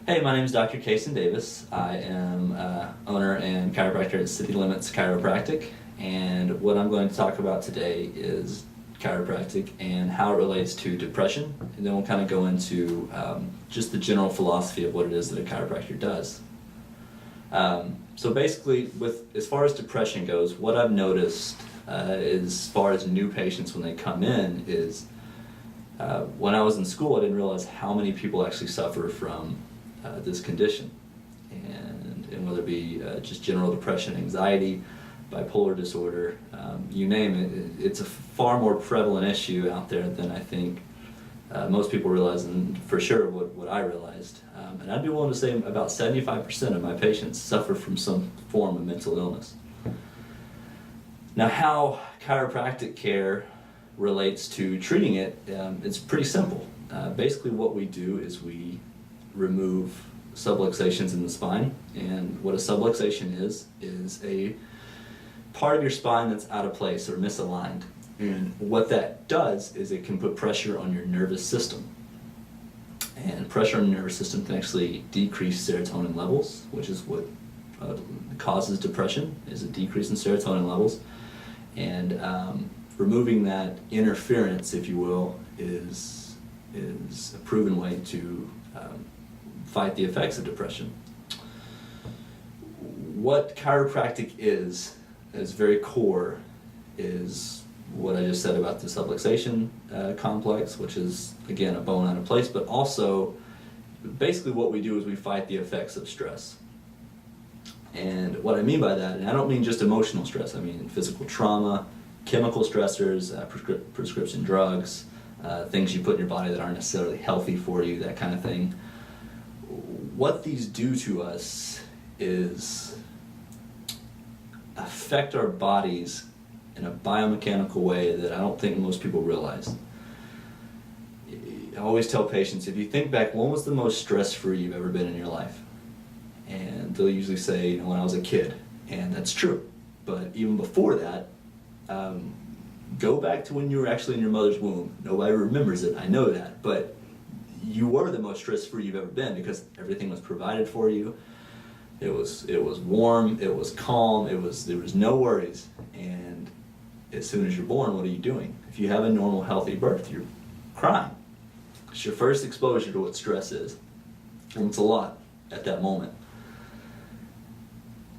Hey, my name is Dr. Cason Davis. I am owner and chiropractor at City Limits Chiropractic, and what I'm going to talk about today is chiropractic and how it relates to depression, and then we'll kind of go into just the general philosophy of what it is that a chiropractor does. So basically, as far as depression goes, what I've noticed as far as new patients when they come in is when I was in school, I didn't realize how many people actually suffer from this condition, and whether it be just general depression, anxiety, bipolar disorder, you name it, it's a far more prevalent issue out there than I think most people realize, and for sure what I realized. And I'd be willing to say about 75% of my patients suffer from some form of mental illness. Now, how chiropractic care relates to treating it, it's pretty simple. Basically what we do is we remove subluxations in the spine, and what a subluxation is a part of your spine that's out of place or misaligned. And what that does is it can put pressure on your nervous system. And pressure on the nervous system can actually decrease serotonin levels, which is what causes depression, is a decrease in serotonin levels. And removing that interference, if you will, is a proven way to fight the effects of depression. What chiropractic is very core, is what I just said about the subluxation complex, which is, again, a bone out of place, but also basically what we do is we fight the effects of stress. And what I mean by that, and I don't mean just emotional stress, I mean physical trauma, chemical stressors, prescription drugs, things you put in your body that aren't necessarily healthy for you, that kind of thing. What these do to us is affect our bodies in a biomechanical way that I don't think most people realize. I always tell patients, if you think back, when was the most stress-free you've ever been in your life? And they'll usually say, when I was a kid. And that's true. But even before that, go back to when you were actually in your mother's womb. Nobody remembers it, I know that. But you were the most stress-free you've ever been because everything was provided for you. It was warm, it was calm, there was no worries. And as soon as you're born, what are you doing? If you have a normal, healthy birth, you're crying. It's your first exposure to what stress is. And it's a lot at that moment.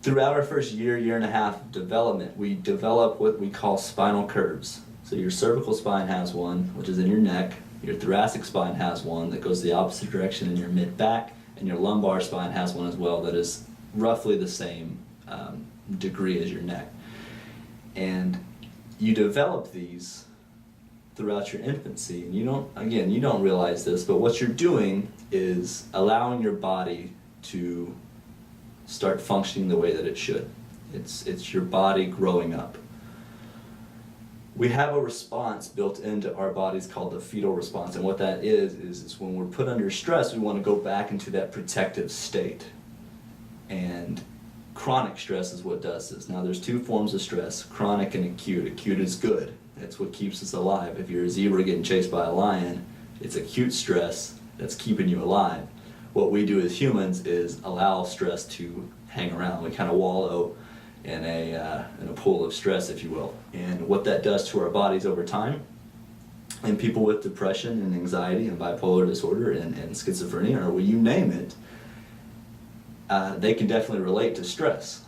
Throughout our first year and a half of development, we develop what we call spinal curves. So your cervical spine has one, which is in your neck. Your thoracic spine has one that goes the opposite direction in your mid-back, and your lumbar spine has one as well that is roughly the same degree as your neck. And you develop these throughout your infancy, and you don't realize this, but what you're doing is allowing your body to start functioning the way that it should. It's your body growing up. We have a response built into our bodies called the fetal response, and what that is when we're put under stress, we want to go back into that protective state. And chronic stress is what does this. Now there's two forms of stress, chronic and acute. Acute is good. That's what keeps us alive. If you're a zebra getting chased by a lion, it's acute stress that's keeping you alive. What we do as humans is allow stress to hang around. We kind of wallow in a pool of stress, if you will. And what that does to our bodies over time, and people with depression and anxiety and bipolar disorder and schizophrenia, or you name it, they can definitely relate to stress.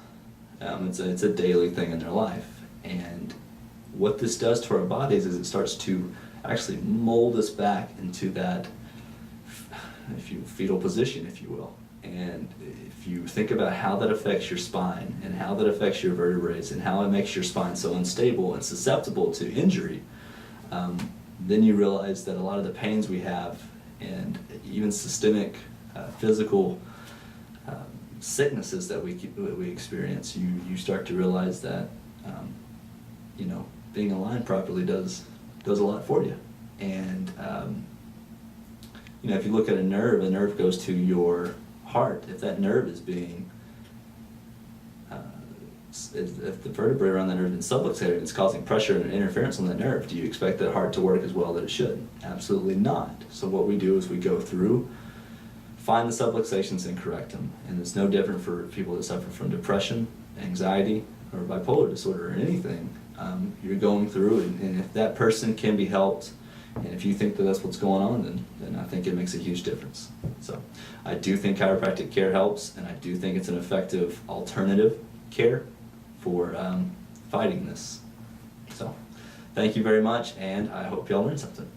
It's a daily thing in their life. And what this does to our bodies is it starts to actually mold us back into that fetal position, if you will. And if you think about how that affects your spine and how that affects your vertebrae and how it makes your spine so unstable and susceptible to injury, then you realize that a lot of the pains we have and even systemic physical sicknesses that we experience, you start to realize that being aligned properly does a lot for you. And if you look at a nerve goes to your heart. If that nerve is being, if the vertebrae around that nerve is subluxated, it's causing pressure and interference on that nerve, do you expect that heart to work as well that it should? Absolutely not. So what we do is we go through find the subluxations and correct them. And it's no different for people that suffer from depression, anxiety, or bipolar disorder, or anything you're going through. And if that person can be helped, and if you think that that's what's going on, then I think it makes a huge difference. So I do think chiropractic care helps, and I do think it's an effective alternative care for fighting this. So thank you very much, and I hope y'all learned something.